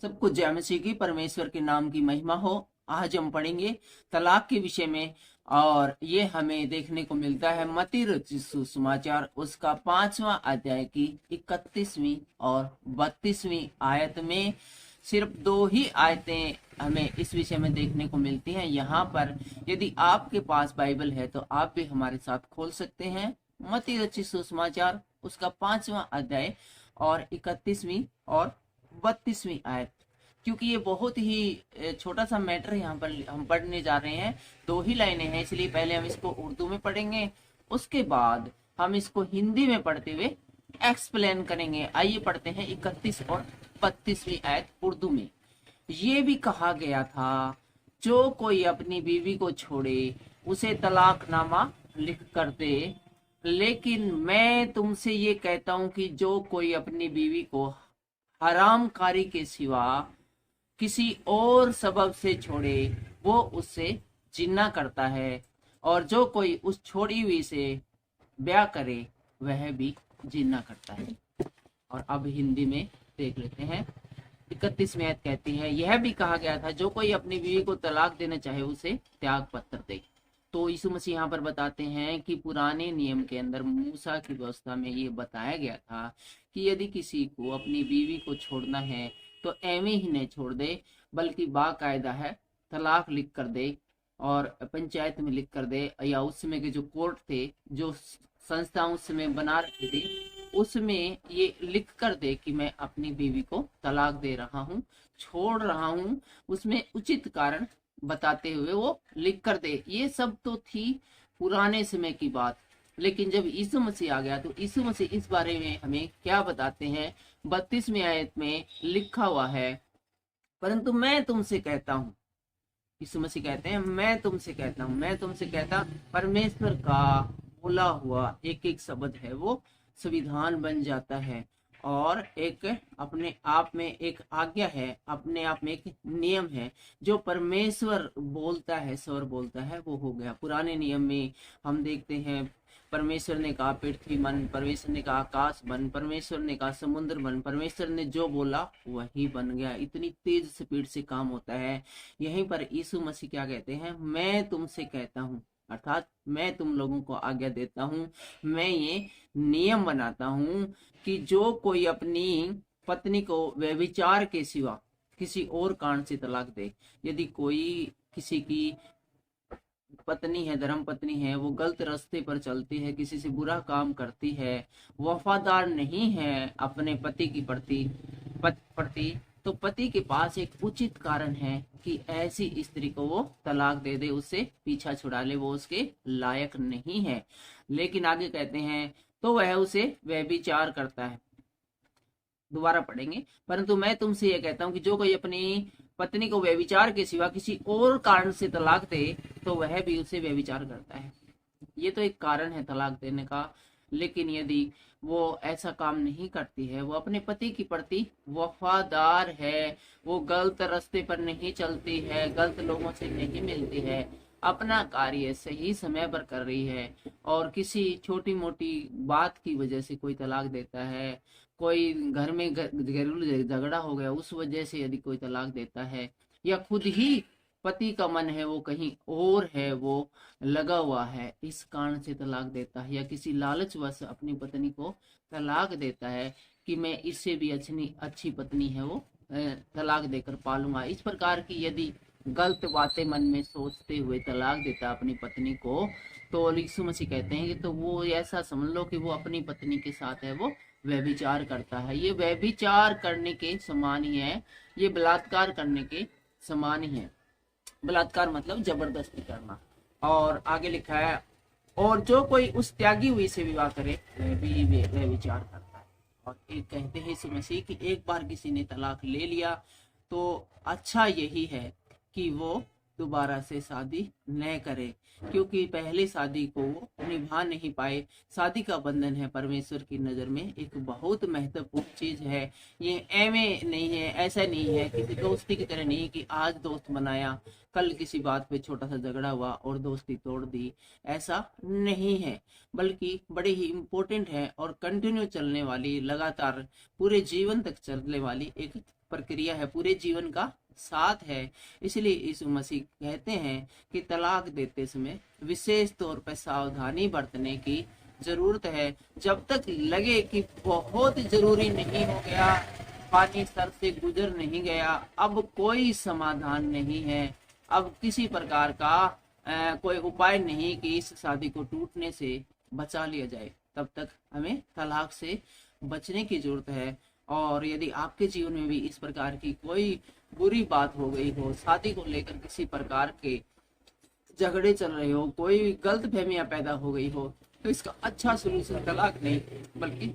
सबको जय मसीह की, परमेश्वर के नाम की महिमा हो। आज हम पढ़ेंगे तलाक के विषय में, और ये हमें देखने को मिलता है मत्ती रचित सुसमाचार उसका 5वां अध्याय की 31वीं और 32वीं आयत में। सिर्फ 2 ही आयतें हमें इस विषय में देखने को मिलती हैं। यहाँ पर यदि आपके पास बाइबल है तो आप भी हमारे साथ खोल सकते हैं। मत्ती रचित सुसमाचार उसका 5वां अध्याय और 31वीं और 32वीं आयत, क्योंकि ये बहुत ही छोटा सा मैटर है। यहाँ पर हम पढ़ने जा रहे हैं, 2 ही लाइनें हैं, इसलिए पहले हम इसको उर्दू में पढ़ेंगे, उसके बाद हम इसको हिंदी में पढ़ते हुए एक्सप्लेन करेंगे। आइए पढ़ते हैं 31 और 32वीं आयत उर्दू में। ये भी कहा गया था, जो कोई अपनी बीवी को छोड़े उसे तलाकनामा लिख कर दे, लेकिन मैं तुमसे ये कहता हूं कि जो कोई अपनी बीवी को हरामकारी के सिवा किसी और सबब से छोड़े वो उससे जिन्ना करता है, और जो कोई उस छोड़ी हुई से ब्याह करे वह भी जिन्ना करता है। और अब हिंदी में देख लेते हैं। 31वीं आयत कहती है, यह भी कहा गया था, जो कोई अपनी बीवी को तलाक देना चाहे उसे त्याग पत्र दे। तो यीशु मसीह यहाँ पर बताते हैं कि पुराने नियम के अंदर मूसा की व्यवस्था में ये बताया गया था कि यदि किसी को अपनी बीवी को छोड़ना है तो एवं ही नहीं छोड़ दे, बल्कि बाकायदा है तलाक लिख कर दे, और पंचायत में लिख कर दे, या उस समय के जो कोर्ट थे, जो संस्था उस समय बना रखी थी, उसमें ये लिख कर दे कि मैं अपनी बीवी को तलाक दे रहा हूँ, छोड़ रहा हूँ, उसमें उचित कारण बताते हुए वो लिख कर दे। ये सब तो थी पुराने समय की बात, लेकिन जब यीशु मसीह आ गया तो यीशु मसीह इस बारे में हमें क्या बताते हैं। 32वीं आयत में लिखा हुआ है, परंतु मैं तुमसे कहता हूँ, यीशु मसीह कहते हैं मैं तुमसे कहता हूँ, मैं तुमसे कहता, परमेश्वर का बोला हुआ एक एक शब्द है वो संविधान बन जाता है, और एक अपने आप में एक आज्ञा है, अपने आप में एक नियम है। जो परमेश्वर बोलता है, स्वर बोलता है, वो हो गया। पुराने नियम में हम देखते हैं, परमेश्वर ने कहा पृथ्वी बन, परमेश्वर ने कहा आकाश बन, परमेश्वर ने कहा समुद्र बन, परमेश्वर ने जो बोला वही बन गया। इतनी तेज स्पीड से काम होता है। यहीं पर यीशु मसीह क्या कहते हैं, मैं तुमसे कहता हूँ, अर्थात मैं तुम लोगों को आज्ञा देता हूँ, मैं ये नियम बनाता हूँ कि जो कोई अपनी पत्नी को व्यभिचार के सिवा किसी और कारण से तलाक दे, यदि कोई किसी की पत्नी है, धर्म पत्नी है, वो गलत रास्ते पर चलती है, किसी से बुरा काम करती है, वफादार नहीं है अपने पति की प्रति, तो पति के पास एक उचित कारण है कि ऐसी स्त्री को वो तलाक दे दे, उससे पीछा छुड़ा ले, वो उसके लायक नहीं है। लेकिन आगे कहते हैं, तो वह उसे व्यभिचार करता है। दोबारा पढ़ेंगे, परंतु मैं तुमसे यह कहता हूं कि जो कोई अपनी पत्नी को व्यभिचार के सिवा किसी और कारण से तलाक दे तो वह भी उसे व्यभिचार करता है। ये तो एक कारण है तलाक देने का, लेकिन यदि वो ऐसा काम नहीं करती है, वो अपने पति की प्रति वफादार है, वो गलत रास्ते पर नहीं चलती है, गलत लोगों से नहीं मिलती है, अपना कार्य सही समय पर कर रही है, और किसी छोटी मोटी बात की वजह से कोई तलाक देता है, कोई घर में घरेलू झगड़ा हो गया उस वजह से यदि कोई तलाक देता है, या खुद ही पति का मन है वो कहीं और है, वो लगा हुआ है, इस कारण से तलाक देता है, या किसी लालचवश अपनी पत्नी को तलाक देता है कि मैं इससे भी अच्छी पत्नी है वो तलाक देकर पालूंगा, इस प्रकार की यदि गलत बातें मन में सोचते हुए तलाक देता अपनी पत्नी को, तो यीशु मसीह कहते हैं कि तो वो ऐसा समझ लो कि वो अपनी पत्नी के साथ है वो व्यभिचार करता है। ये व्यभिचार करने के समान ही है, ये बलात्कार करने के समान ही है। बलात्कार मतलब जबरदस्ती करना। और आगे लिखा है, और जो कोई उस त्यागी हुई से विवाह करे वह भी व्यभिचार करता है। और एक कहते हैं यीशु मसीह कि एक बार किसी ने तलाक ले लिया तो अच्छा यही है कि वो दोबारा से शादी न करे, क्योंकि पहले शादी को वो निभा नहीं पाए। शादी का बंधन है परमेश्वर की नजर में एक बहुत महत्वपूर्ण चीज है। ये एवं नहीं है, ऐसा नहीं है किसी दोस्ती की तरह नहीं कि आज दोस्त बनाया, कल किसी बात पे छोटा सा झगड़ा हुआ और दोस्ती तोड़ दी, ऐसा नहीं है, बल्कि बड़े ही इम्पोर्टेंट है और कंटिन्यू चलने वाली, लगातार पूरे जीवन तक चलने वाली एक प्रक्रिया है, पूरे जीवन का साथ है। इसलिए यीशु मसीह कहते हैं कि तलाक देते समय विशेष तौर पर सावधानी बरतने की जरूरत है। जब तक लगे कि बहुत जरूरी नहीं हो गया, पानी सर से गुजर नहीं गया, अब कोई समाधान नहीं है, अब किसी प्रकार का कोई उपाय नहीं कि इस शादी को टूटने से बचा लिया जाए, तब तक हमें तलाक से बचने की जरूरत है। और यदि आपके जीवन में भी इस प्रकार की कोई बुरी बात हो गई हो, शादी को लेकर किसी प्रकार के झगड़े चल रहे हो, कोई गलत फहमियां पैदा हो गई हो, तो इसका अच्छा सलूशन तलाक नहीं बल्कि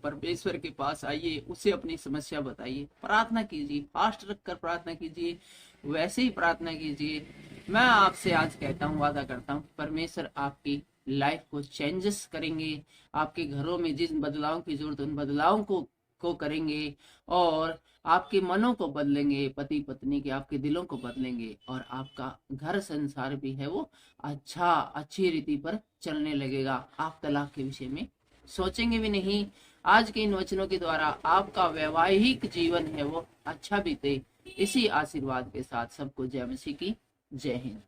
परमेश्वर के पास आइए, उसे अपनी समस्या बताइए, प्रार्थना कीजिए, फास्ट रखकर प्रार्थना कीजिए, वैसे ही प्रार्थना कीजिए। मैं आपसे आज कहता हूँ, वादा करता हूँ, परमेश्वर आपकी लाइफ को चेंजेस करेंगे, आपके घरों में जिन बदलाव की जरूरत है उन बदलावों को करेंगे, और आपके मनों को बदलेंगे, पति पत्नी के आपके दिलों को बदलेंगे, और आपका घर संसार भी है वो अच्छी रीति पर चलने लगेगा। आप तलाक के विषय में सोचेंगे भी नहीं। आज के इन वचनों के द्वारा आपका वैवाहिक जीवन है वो अच्छा बीते। इसी आशीर्वाद के साथ सबको जय मसीह की जय हिंद।